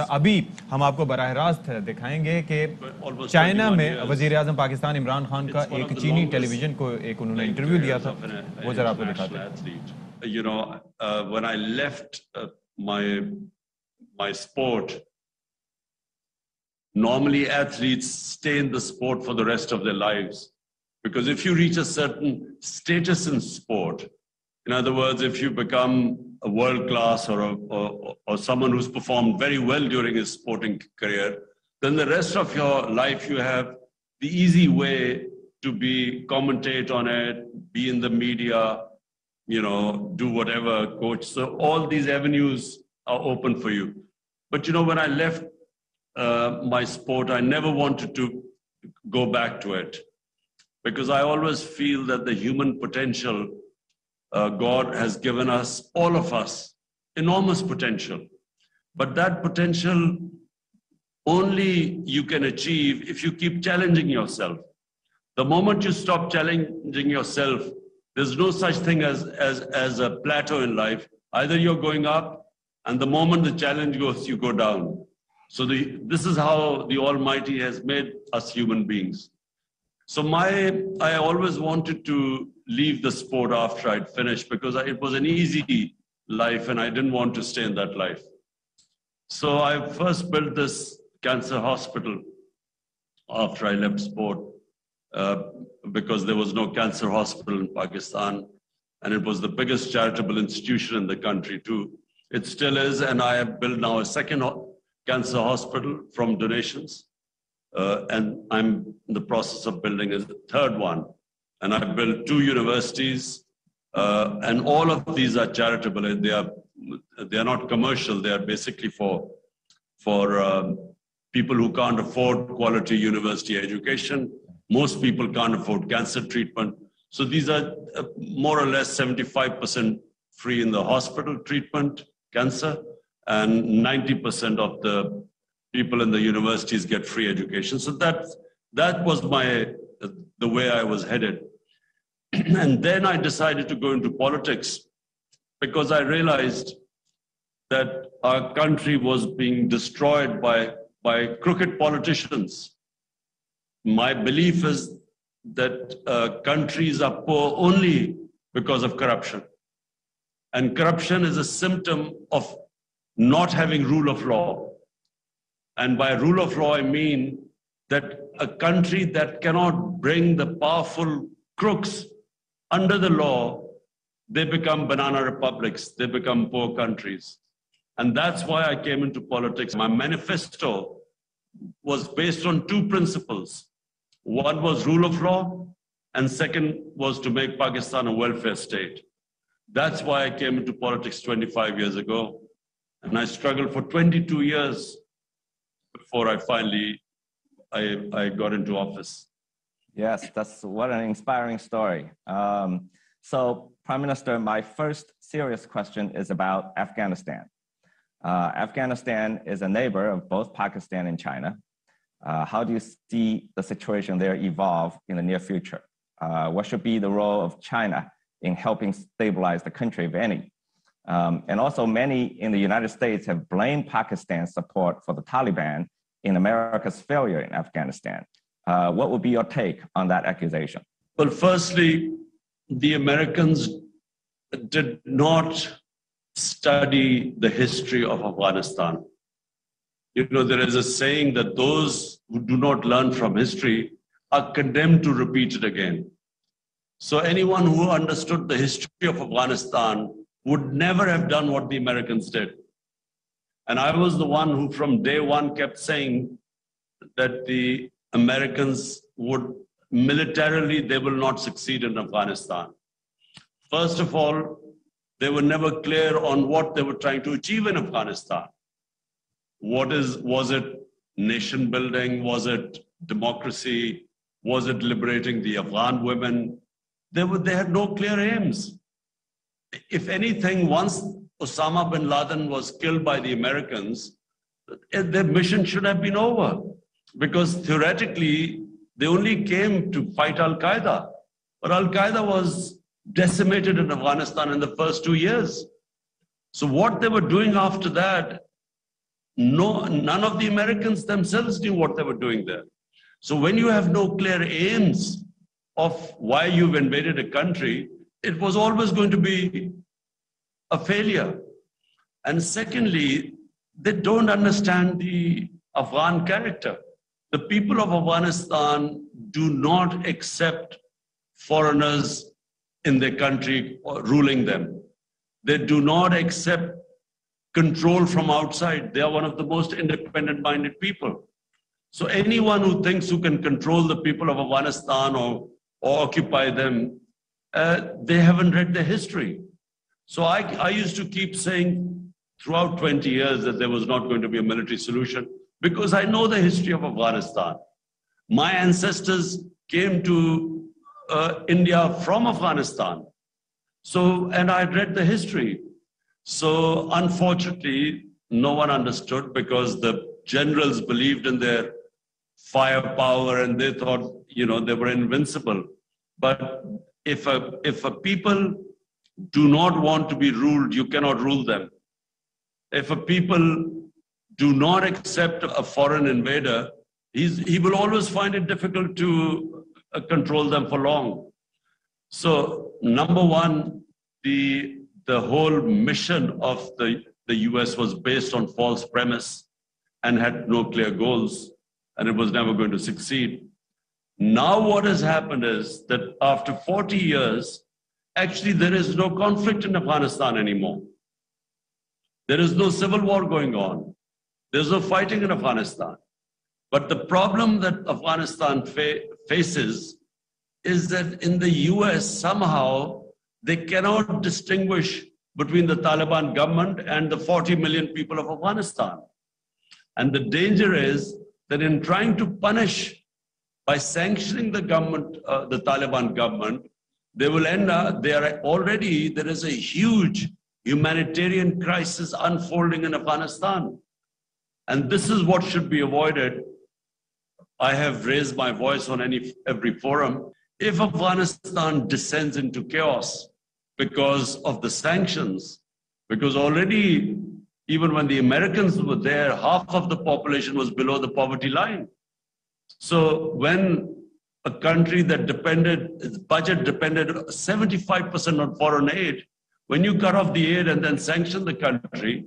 अभी हम आपको बराह रास्त दिखाएंगे कि चाइना में वजीर आज़म पाकिस्तान इमरान खान का एक चीनी टेलीविजन को एक उन्होंने इंटरव्यू दिया था, वो जरा आपको दिखाते हैं। You know, when I left my sport, normally athletes stay in the sport for the rest of their lives, because if you reach a certain status in sport, in other words, if you become a world class or someone who's performed very well during his sporting career, then the rest of your life you have the easy way to commentate on it, be in the media, you know, do whatever, coach. So all these avenues are open for you. But you know, when I left my sport, I never wanted to go back to it, because I always feel that the human potential, God has given us, all of us, enormous potential. But that potential only you can achieve if you keep challenging yourself. The moment you stop challenging yourself, there's no such thing as a plateau in life. Either you're going up, and the moment the challenge goes, you go down. So this is how the Almighty has made us human beings. So I always wanted to leave the sport after I'd finished, because it was an easy life and I didn't want to stay in that life. So I first built this cancer hospital after I left sport, because there was no cancer hospital in Pakistan, and it was the biggest charitable institution in the country too. It still is, and I have built now a second cancer hospital from donations. And I'm in the process of building a third one. And I've built 2 universities, and all of these are charitable. They are not commercial. They are basically for people who can't afford quality university education. Most people can't afford cancer treatment. So these are more or less 75% free in the hospital treatment, cancer, and 90% of the people in the universities get free education. So that was the way I was headed. And then I decided to go into politics, because I realized that our country was being destroyed by crooked politicians. My belief is that countries are poor only because of corruption. And corruption is a symptom of not having rule of law. And by rule of law, I mean that a country that cannot bring the powerful crooks under the law, they become banana republics, they become poor countries. And that's why I came into politics. My manifesto was based on 2 principles. One was rule of law, and second was to make Pakistan a welfare state. That's why I came into politics 25 years ago. And I struggled for 22 years before I finally got into office. Yes, that's what an inspiring story. So, Prime Minister, my first serious question is about Afghanistan. Afghanistan is a neighbor of both Pakistan and China. How do you see the situation there evolve in the near future? What should be the role of China in helping stabilize the country, if any? And also, many in the United States have blamed Pakistan's support for the Taliban in America's failure in Afghanistan. What would be your take on that accusation? Well, firstly, the Americans did not study the history of Afghanistan. You know, there is a saying that those who do not learn from history are condemned to repeat it again. So anyone who understood the history of Afghanistan would never have done what the Americans did. And I was the one who from day one kept saying that the Americans would militarily, they will not succeed in Afghanistan. First of all, they were never clear on what they were trying to achieve in Afghanistan. Was it nation building? Was it democracy? Was it liberating the Afghan women? They had no clear aims. If anything, once Osama bin Laden was killed by the Americans, their mission should have been over, because theoretically, they only came to fight Al-Qaeda. But Al-Qaeda was decimated in Afghanistan in the first 2 years. So what they were doing after that none of the Americans themselves knew what they were doing there. So when you have no clear aims of why you've invaded a country, it was always going to be a failure. And secondly, they don't understand the Afghan character. The people of Afghanistan do not accept foreigners in their country ruling them. They do not accept control from outside. They are one of the most independent-minded people. So anyone who thinks who can control the people of Afghanistan or occupy them, they haven't read their history. So I used to keep saying throughout 20 years that there was not going to be a military solution because I know the history of Afghanistan. My ancestors came to India from Afghanistan. So, and I read the history. So unfortunately, no one understood because the generals believed in their firepower and they thought, you know, they were invincible. But if a people do not want to be ruled, you cannot rule them. If a people do not accept a foreign invader, he will always find it difficult to control them for long. So number one, the whole mission of the US was based on false premise and had no clear goals, and it was never going to succeed. Now what has happened is that after 40 years, actually there is no conflict in Afghanistan anymore. There is no civil war going on. There's no fighting in Afghanistan. But the problem that Afghanistan faces is that in the US, somehow, they cannot distinguish between the Taliban government and the 40 million people of Afghanistan. And the danger is that in trying to punish by sanctioning the government, the Taliban government, they will end up, there is a huge humanitarian crisis unfolding in Afghanistan. And this is what should be avoided. I have raised my voice on every forum. If Afghanistan descends into chaos because of the sanctions, because already, even when the Americans were there, half of the population was below the poverty line. So when a country that its budget depended 75% on foreign aid, when you cut off the aid and then sanction the country,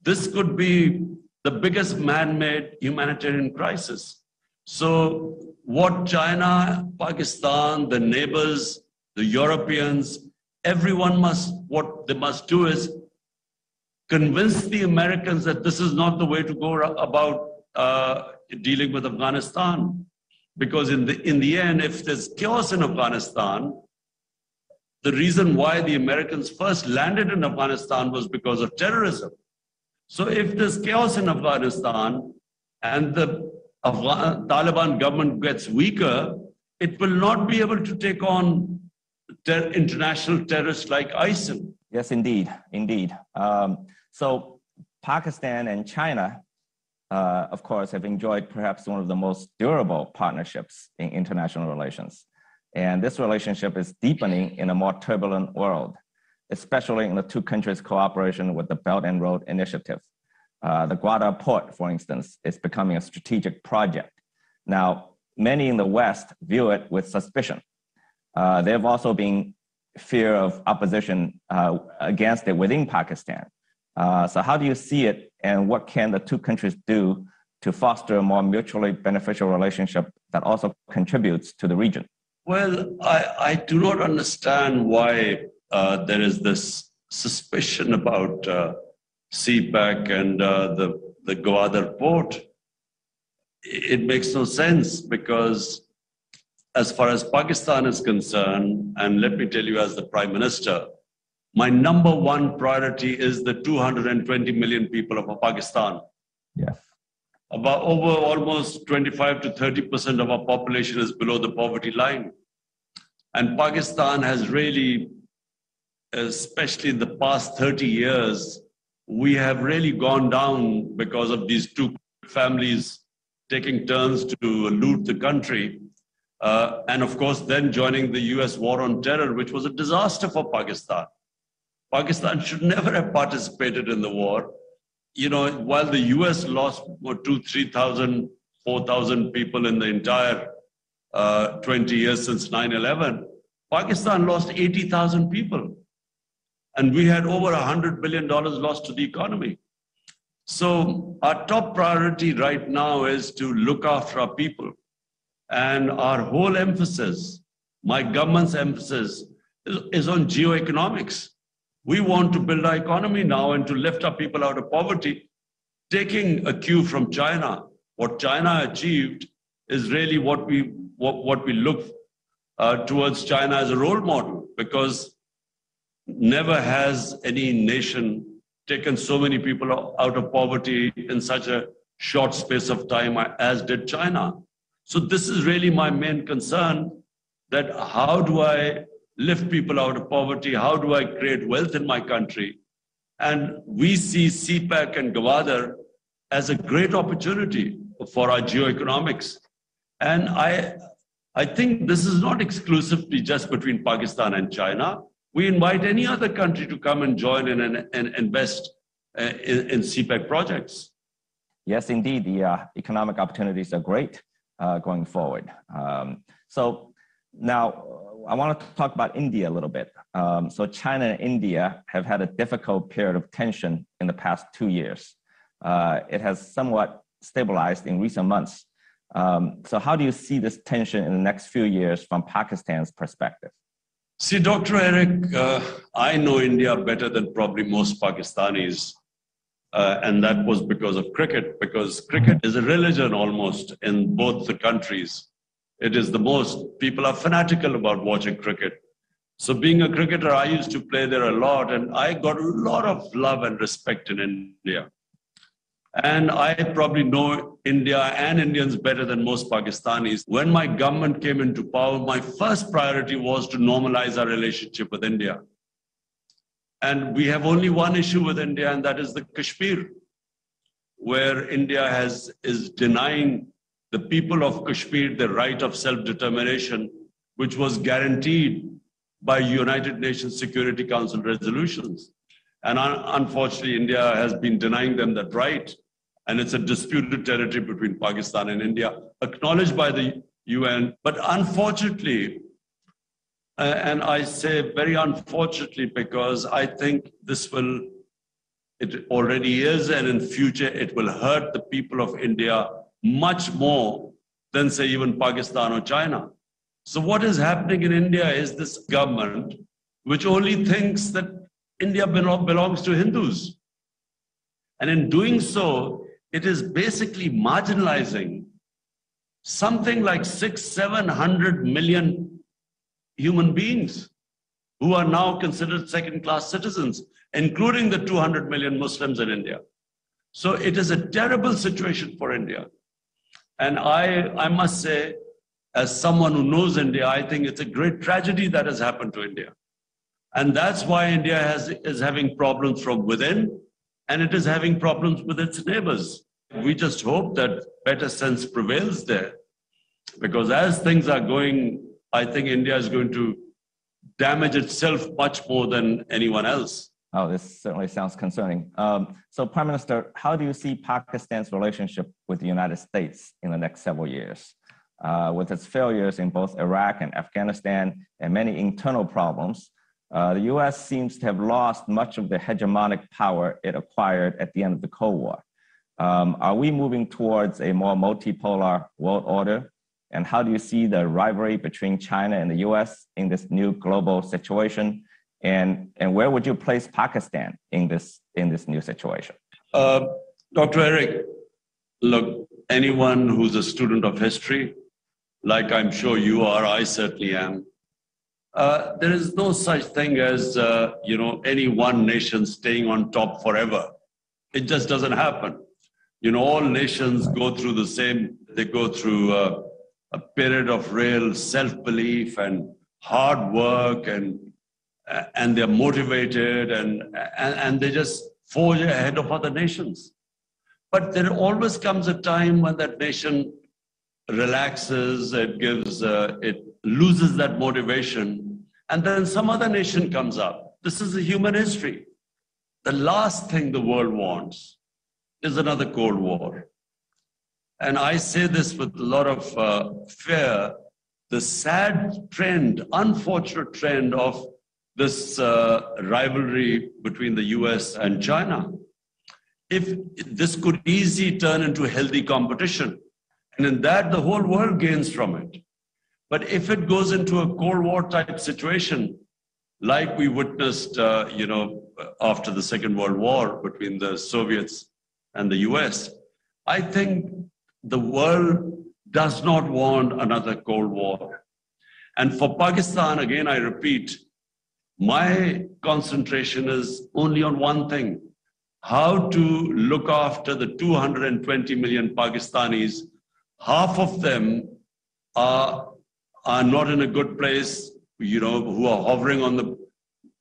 this could be the biggest man-made humanitarian crisis. So what China, Pakistan, the neighbors, the Europeans, everyone what they must do is convince the Americans that this is not the way to go about dealing with Afghanistan. Because in the end, if there's chaos in Afghanistan, the reason why the Americans first landed in Afghanistan was because of terrorism. So if there's chaos in Afghanistan and the Taliban government gets weaker, it will not be able to take on international terrorists like ISIL. Yes, indeed, indeed. So Pakistan and China, of course, have enjoyed perhaps one of the most durable partnerships in international relations. And this relationship is deepening in a more turbulent world, especially in the two countries' cooperation with the Belt and Road Initiative. The Gwadar port, for instance, is becoming a strategic project. Now, many in the West view it with suspicion. There have also been fear of opposition against it within Pakistan. So how do you see it, and what can the two countries do to foster a more mutually beneficial relationship that also contributes to the region? Well, I do not understand why there is this suspicion about CPEC and the Gwadar port. It makes no sense because as far as Pakistan is concerned, and let me tell you as the Prime Minister, my number one priority is the 220 million people of Pakistan. Yes. About over almost 25 to 30% of our population is below the poverty line. And Pakistan has really, especially in the past 30 years, we have really gone down because of these two families taking turns to loot the country. And of course, then joining the US war on terror, which was a disaster for Pakistan. Pakistan should never have participated in the war. while the US lost 2,000, 3,000, 4,000 people in the entire 20 years since 9/11, Pakistan lost 80,000 people. And we had over $100 billion lost to the economy. So our top priority right now is to look after our people. And our whole emphasis, my government's emphasis, is on geoeconomics. We want to build our economy now and to lift our people out of poverty, taking a cue from China. What China achieved is really what we look towards China as a role model, because never has any nation taken so many people out of poverty in such a short space of time as did China. So this is really my main concern, that how do I lift people out of poverty? How do I create wealth in my country? And we see CPEC and Gwadar as a great opportunity for our geoeconomics. And I think this is not exclusively just between Pakistan and China. We invite any other country to come and join in and invest in CPEC projects. Yes, indeed, the economic opportunities are great going forward. So now I want to talk about India a little bit. So China and India have had a difficult period of tension in the past 2 years. It has somewhat stabilized in recent months. So how do you see this tension in the next few years from Pakistan's perspective? See, Dr. Eric, I know India better than probably most Pakistanis. And that was because of cricket, because cricket is a religion almost in both the countries. It is the most, people are fanatical about watching cricket. So being a cricketer, I used to play there a lot, and I got a lot of love and respect in India. And I probably know India and Indians better than most Pakistanis. When my government came into power, my first priority was to normalize our relationship with India. And we have only one issue with India, and that is the Kashmir, where India is denying the people of Kashmir the right of self-determination, which was guaranteed by United Nations Security Council resolutions. And unfortunately, India has been denying them that right. And it's a disputed territory between Pakistan and India, acknowledged by the UN. But unfortunately, and I say very unfortunately, because I think it already is, and in future, it will hurt the people of India much more than, say, even Pakistan or China. So what is happening in India is this government, which only thinks that India belongs to Hindus. And in doing so, it is basically marginalizing something like 600-700 million human beings who are now considered second-class citizens, including the 200 million Muslims in India. So it is a terrible situation for India. And I must say, as someone who knows India, I think it's a great tragedy that has happened to India. And that's why India is having problems from within, and it is having problems with its neighbors. We just hope that better sense prevails there, because as things are going, I think India is going to damage itself much more than anyone else. Oh, this certainly sounds concerning. So, Prime Minister, how do you see Pakistan's relationship with the United States in the next several years? With its failures in both Iraq and Afghanistan and many internal problems, the US seems to have lost much of the hegemonic power it acquired at the end of the Cold War. Are we moving towards a more multipolar world order? And how do you see the rivalry between China and the US in this new global situation? And where would you place Pakistan in this new situation? Dr. Eric, look, anyone who's a student of history, like I'm sure you are, I certainly am, there is no such thing as any one nation staying on top forever. It just doesn't happen. All nations go through the same. They go through a period of real self-belief and hard work, and they're motivated, and they just forge ahead of other nations. But there always comes a time when that nation relaxes, it loses that motivation, and then some other nation comes up. This is a human history. The last thing the world wants is another Cold War. And I say this with a lot of fear, the sad trend, unfortunate trend of this rivalry between the US and China. If this could easily turn into healthy competition, and in that the whole world gains from it. But if it goes into a Cold War type situation, like we witnessed, after the Second World War between the Soviets and the US, I think the world does not want another Cold War. And for Pakistan, again, I repeat, my concentration is only on one thing: how to look after the 220 million Pakistanis. Half of them are not in a good place, who are hovering on the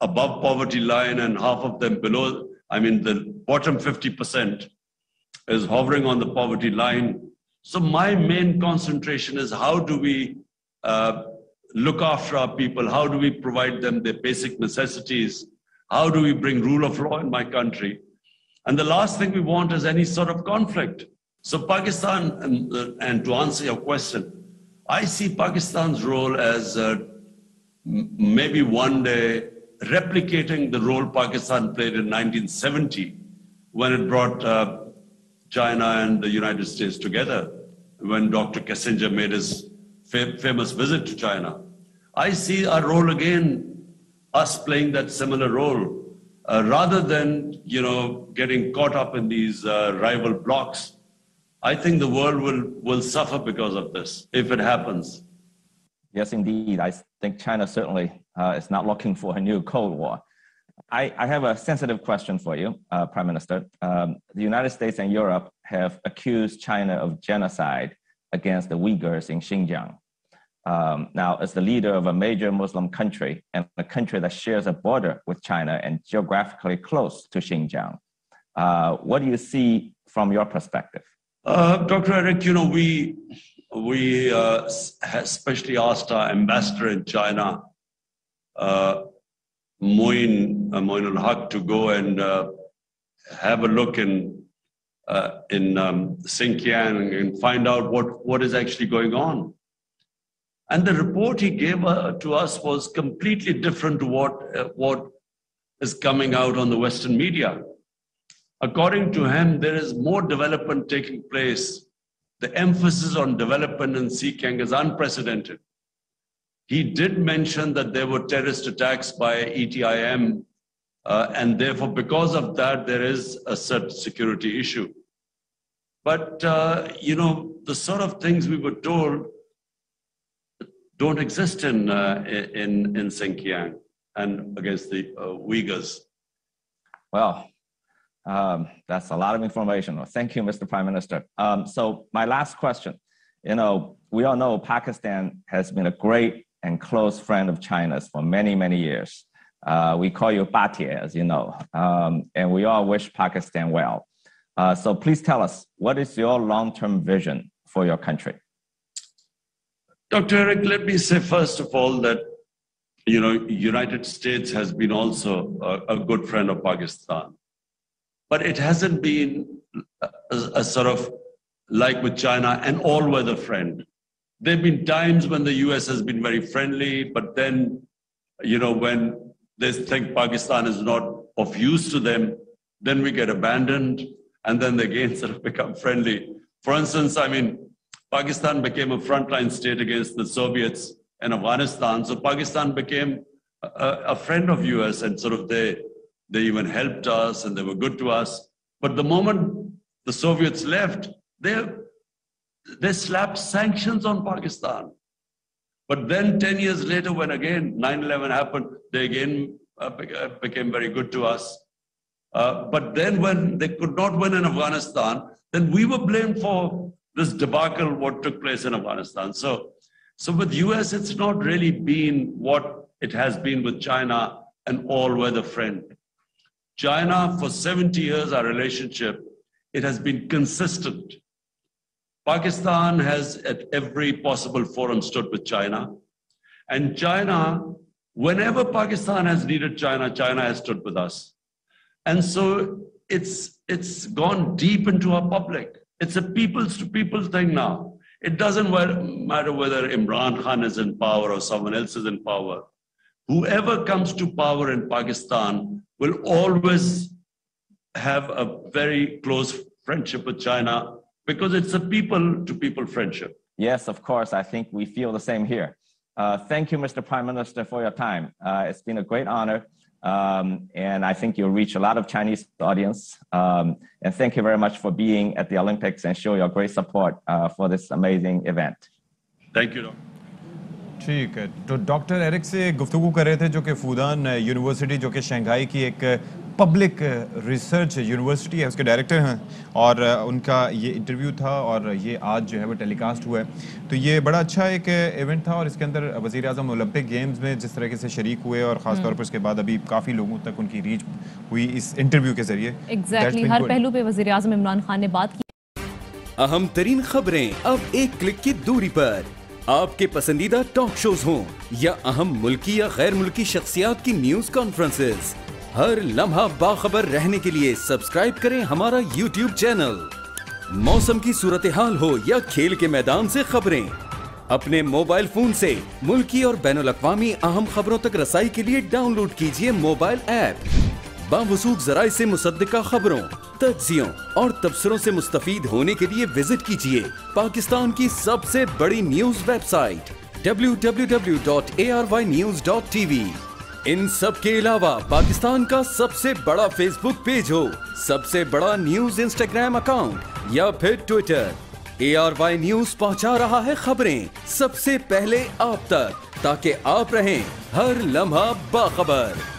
above poverty line, and half of them below. I mean, the bottom 50% is hovering on the poverty line. So my main concentration is how do we look after our people? How do we provide them their basic necessities? How do we bring rule of law in my country? And the last thing we want is any sort of conflict. So Pakistan, and to answer your question, I see Pakistan's role as maybe one day replicating the role Pakistan played in 1970 when it brought China and the United States together, when Dr. Kissinger made his famous visit to China. I see our role again, us playing that similar role, rather than getting caught up in these rival blocs. I think the world will suffer because of this, if it happens. Yes, indeed. I think China certainly is not looking for a new Cold War. I have a sensitive question for you, Prime Minister. The United States and Europe have accused China of genocide against the Uyghurs in Xinjiang. Now, as the leader of a major Muslim country and a country that shares a border with China and geographically close to Xinjiang, what do you see from your perspective? Dr. Eric, we especially asked our ambassador in China, Moin al-Haq, to go and have a look in Xinjiang and find out what is actually going on. And the report he gave to us was completely different to what is coming out on the Western media. According to him, there is more development taking place. The emphasis on development in Xinjiang is unprecedented. He did mention that there were terrorist attacks by ETIM, and therefore, because of that, there is a certain security issue. But, the sort of things we were told don't exist in Xinjiang and against the Uyghurs. Well, that's a lot of information. Thank you, Mr. Prime Minister. So my last question, we all know Pakistan has been a great and close friend of China's for many, many years. We call you Batie, as you know, and we all wish Pakistan well. So please tell us, what is your long-term vision for your country? Dr. Eric, let me say first of all that, United States has been also a good friend of Pakistan. But it hasn't been a sort of, like with China, an all-weather friend. There have been times when the US has been very friendly, but then, when they think Pakistan is not of use to them, then we get abandoned, and then they again sort of become friendly. For instance, Pakistan became a frontline state against the Soviets in Afghanistan, so Pakistan became a friend of US, and sort of they even helped us and they were good to us. But the moment the Soviets left, they slapped sanctions on Pakistan. But then 10 years later, when again 9/11 happened, they again became very good to us. But then when they could not win in Afghanistan, then we were blamed for this debacle, what took place in Afghanistan. So with US, it's not really been what it has been with China, an all-weather friend. China, for 70 years, our relationship, it has been consistent. Pakistan has, at every possible forum, stood with China. And China, whenever Pakistan has needed China, China has stood with us. And so it's it's gone deep into our public. It's a people's to people thing now. It doesn't matter whether Imran Khan is in power or someone else is in power. Whoever comes to power in Pakistan will always have a very close friendship with China because it's a people to people friendship. Yes, of course. I think we feel the same here. Thank you, Mr. Prime Minister, for your time. It's been a great honor. And I think you'll reach a lot of Chinese audience. And thank you very much for being at the Olympics and show your great support for this amazing event. Thank you, Doctor. ठीक है, तो doctor Eric से गुफ्तगू कर रहे थे जो कि फूदान यूनिवर्सिटी जो कि शंघाई की एक पब्लिक रिसर्च यूनिवर्सिटी है, उसके डायरेक्टर हैं, और उनका ये इंटरव्यू था और ये आज जो है वो टेलीकास्ट हुआ है। तो ये बड़ा अच्छा एक इवेंट था और इसके अंदर वज़ीर आज़म ओलंपिक गेम्स में जिस तरीके से शरीक हुए और ख़ास तौर पर उसके बाद अभी काफ़ी लोगों तक उनकी रीच हुई इस इंटरव्यू के ज़रिए। एग्जैक्टली, हर पहलू पे वज़ीर आज़म इमरान खान ने बात की। अहम तरीन खबरें अब एक क्लिक की दूरी पर, आपके पसंदीदा टॉक शोज हों या अहम मुल्की या गैर मुल्की शख्सियात की न्यूज कॉन्फ्रेंसेस, हर लम्हा बाखबर रहने के लिए सब्सक्राइब करें हमारा YouTube चैनल। मौसम की सूरत हाल हो या खेल के मैदान से खबरें, अपने मोबाइल फोन से मुल्की और बैनुल अक़वामी अहम खबरों तक रसाई के लिए डाउनलोड कीजिए मोबाइल ऐप। बावसूख ज़राए से मुसद्दिका खबरों, तज्ज़ियों और तबसरों से मुस्तफीद होने के लिए विजिट कीजिए पाकिस्तान की सबसे बड़ी न्यूज वेबसाइट www.arYnews.tv। इन सब के अलावा पाकिस्तान का सबसे बड़ा फेसबुक पेज हो, सबसे बड़ा न्यूज इंस्टाग्राम अकाउंट या फिर ट्विटर, ARY न्यूज पहुंचा रहा है खबरें सबसे पहले आप तक, ताकि आप रहें हर लम्हा बाखबर।